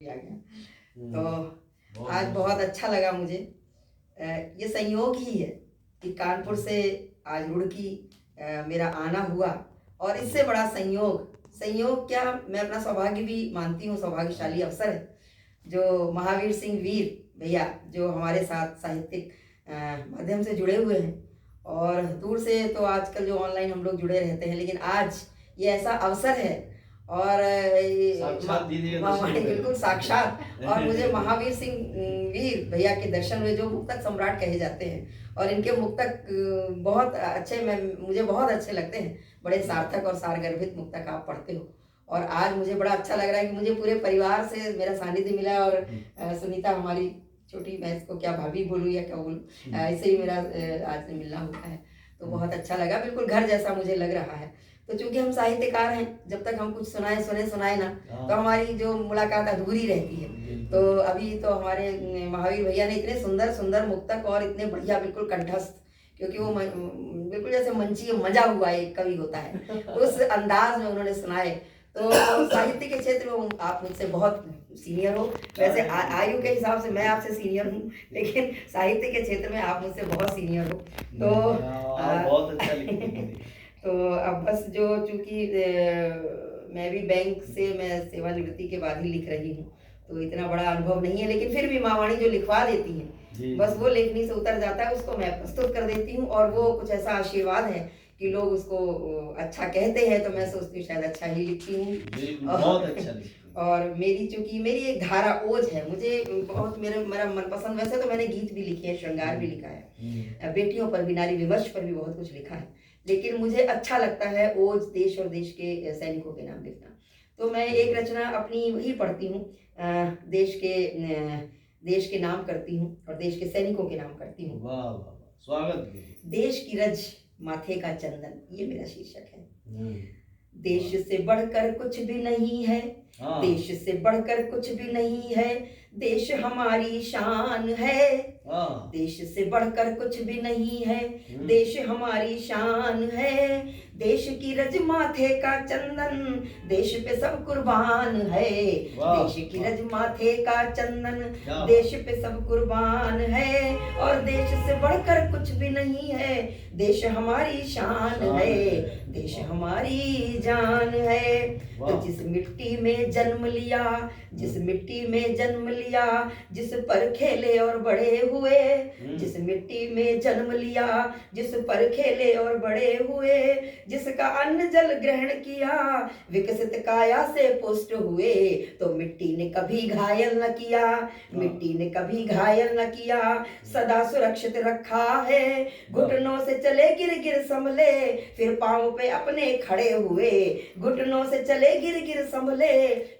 आ गया। तो आज बहुत अच्छा लगा मुझे। ये संयोग ही है कि कानपुर से आज रुड़की मेरा आना हुआ, और इससे बड़ा संयोग क्या, मैं अपना सौभाग्य भी मानती हूँ, सौभाग्यशाली अवसर है जो महावीर सिंह वीर भैया जो हमारे साथ साहित्यिक माध्यम से जुड़े हुए हैं, और दूर से तो आजकल जो ऑनलाइन हम लोग जुड़े रहते हैं, लेकिन आज ये ऐसा अवसर है और बिल्कुल साक्षात। और मुझे महावीर सिंह वीर भैया के दर्शन हुए जो मुक्तक सम्राट कहे जाते हैं, और इनके मुक्तक बहुत अच्छे, मुझे बहुत अच्छे लगते हैं। बड़े सार्थक और सारगर्भित मुक्तक आप पढ़ते हो, और आज मुझे बड़ा अच्छा लग रहा है कि मुझे पूरे परिवार से मेरा सानिध्य मिला। और सुनीता हमारी छोटी, मैं इसको क्या भाभी बोलूँ या क्या बोलूँ, ऐसे ही मेरा आज से मिलना हुआ है, तो बहुत अच्छा लगा। बिल्कुल घर जैसा मुझे लग रहा है। तो चूंकि हम साहित्यकार हैं, जब तक हम कुछ सुनाए ना तो हमारी जो मुलाकात अधूरी रहती है। तो अभी तो हमारे महावीर भैया ने इतने सुंदर सुंदर मुक्तक और इतने बढ़िया बिल्कुल कंठस्थ, क्योंकि वो बिल्कुल जैसे मंची मजा हुआ एक कवि होता है, उस अंदाज में उन्होंने सुनाए। तो साहित्य के क्षेत्र में आप मुझसे बहुत सीनियर हो। वैसे आयु के हिसाब से मैं आपसे सीनियर हूँ, लेकिन साहित्य के क्षेत्र में आप मुझसे बहुत सीनियर हो। तो बहुत अच्छा लिखते। तो अब बस जो चूंकि मैं भी बैंक से मैं सेवानिवृत्ति के बाद ही लिख रही हूँ, तो इतना बड़ा अनुभव नहीं है, लेकिन फिर भी मावाणी जो लिखवा देती है, बस वो लेखनी से उतर जाता है, उसको मैं प्रस्तुत कर देती हूँ। और वो कुछ ऐसा आशीर्वाद है कि लोग उसको अच्छा कहते हैं, तो मैं सोचती हूँ शायद अच्छा ही लिखती हूँ। बहुत अच्छा और मेरी चूंकि मेरी एक धारा ओज है, मुझे बहुत मेरा मनपसंद, वैसे तो मैंने गीत भी लिखे हैं, श्रृंगार भी लिखा है, बेटियों पर भी, नारी विमर्श पर भी बहुत कुछ लिखा है, लेकिन मुझे अच्छा लगता है ओज देश और देश के सैनिकों के नाम लिखना। तो मैं एक रचना अपनी वही पढ़ती हूँ, देश के नाम करती हूँ और देश के सैनिकों के नाम करती हूँ। वाह वाह, स्वागत। देश की रज माथे का चंदन, ये मेरा शीर्षक है। देश से बढ़कर कुछ भी नहीं है, देश से बढ़कर कुछ भी नहीं है, देश हमारी शान है। देश से बढ़कर कुछ भी नहीं है, देश हमारी शान है। देश की रज माथे का चंदन, देश पे सब कुर्बान है। देश की रज माथे का चंदन, देश पे सब कुर्बान है। और देश से बढ़कर कुछ भी नहीं है, देश हमारी शान है, देश हमारी जान है। तो जिस मिट्टी में जन्म लिया, जिस मिट्टी में जन्म लिया, जिस पर खेले और बड़े हुए, जिस मिट्टी में जन्म लिया, जिस पर खेले और बड़े हुए, जिसका अन्न जल ग्रहण किया, विकसित काया से पुष्ट हुए, तो मिट्टी ने कभी घायल न किया, मिट्टी ने कभी घायल न किया, सदा सुरक्षित रखा है। घुटनों से चले गिर गिर संभले, फिर पांव पे अपने खड़े हुए। घुटनों से चले गिर गिर संभले,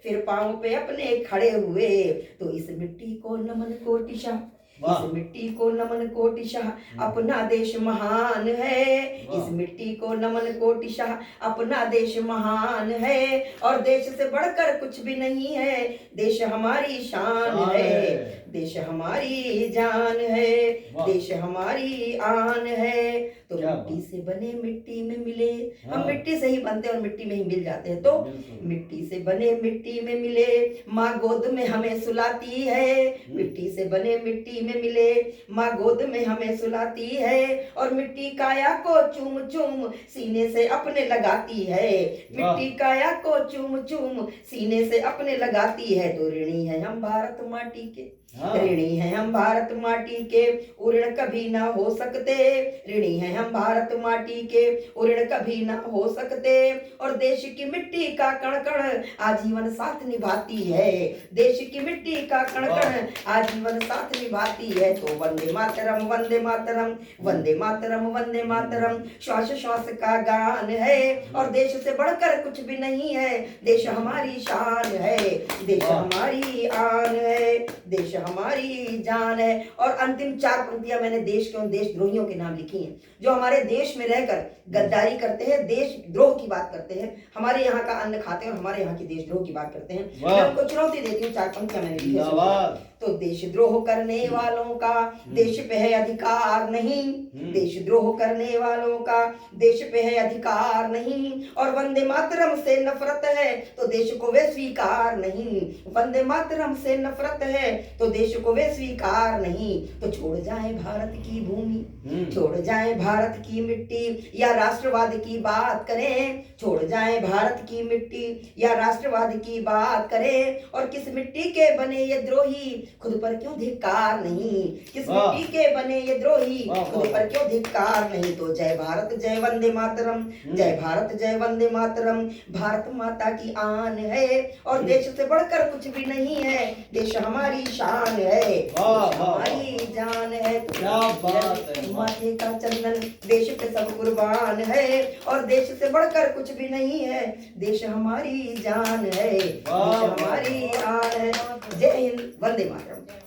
फिर पांव पे अपने खड़े हुए। तो इस मिट्टी को नमन कोटिशा, इस मिट्टी को नमन कोटिशा, अपना देश महान है। इस मिट्टी को नमन कोटिशा, अपना देश महान है। और देश से बढ़कर कुछ भी नहीं है, देश हमारी शान है, देश हमारी जान है, देश हमारी आन है। तो मिट्टी से बने मिट्टी में मिले, हम मिट्टी से ही बनते और मिट्टी में ही मिल जाते हैं। तो मिट्टी से बने मिट्टी में मिले, माँ गोद में हमें सुलाती है। मिट्टी से बने मिट्टी में मिले, माँ गोद में हमें सुलाती है। और मिट्टी काया को चूम चूम सीने से अपने लगाती है। मिट्टी काया को चूम चूम सीने से अपने लगाती है। तो ऋणी है हम भारत माटी के, ऋणी है हम भारत माटी के, ऋण कभी ना हो सकते। ऋणी है हम भारत माटी के, ऋण कभी ना हो सकते। और देश की मिट्टी का कण कण आजीवन साथ निभाती है। देश की मिट्टी का कण कण आजीवन साथ निभाती है। तो वंदे मातरम, वंदे मातरम, वंदे मातरम, वंदे मातरम, श्वास श्वास का गान है। और देश से बढ़कर कुछ भी नहीं है, देश हमारी शान है, देश हमारी आन है, देश हमारी जान है। और अंतिम 4 पंक्तियां मैंने देश के उन देशद्रोहियों के नाम लिखी हैं जो हमारे देश में रहकर गद्दारी करते हैं, देशद्रोह की बात करते हैं, हमारे यहाँ का अन्न खाते हैं और हमारे यहाँ की देशद्रोह की बात करते हैं। मैं उनको चुनौती देती हूँ, 4 पंक्तियां मैंने लिखी हैं। तो देशद्रोह करने वालों का देश पे है अधिकार नहीं, देशद्रोह करने वालों का देश पे है अधिकार नहीं। और वंदे मातरम से नफरत है तो देश को वे स्वीकार नहीं, वंदे मातरम से नफरत है तो देश को वे स्वीकार नहीं। तो छोड़ जाए भारत की भूमि, छोड़ जाए भारत की मिट्टी, या राष्ट्रवाद की बात करें, छोड़ जाए भारत की मिट्टी या राष्ट्रवाद की बात करें। और किस मिट्टी के बने ये द्रोही, खुद पर क्यों धिक्कार नहीं, किस मिट्टी के बने ये द्रोही, खुद पर क्यों धिक्कार नहीं। तो जय भारत जय वंदे मातरम, जय भारत जय वंदे मातरम। भारत माता की आन है और देश से बढ़कर कुछ भी नहीं है, देश हमारी शान है, हमारी जान है। माथे का चंदन देश पे सब कुर्बान है और देश से बढ़कर कुछ भी नहीं है, देश हमारी जान है, देश हमारी आन है। जय हिंद, वंदे मातरम।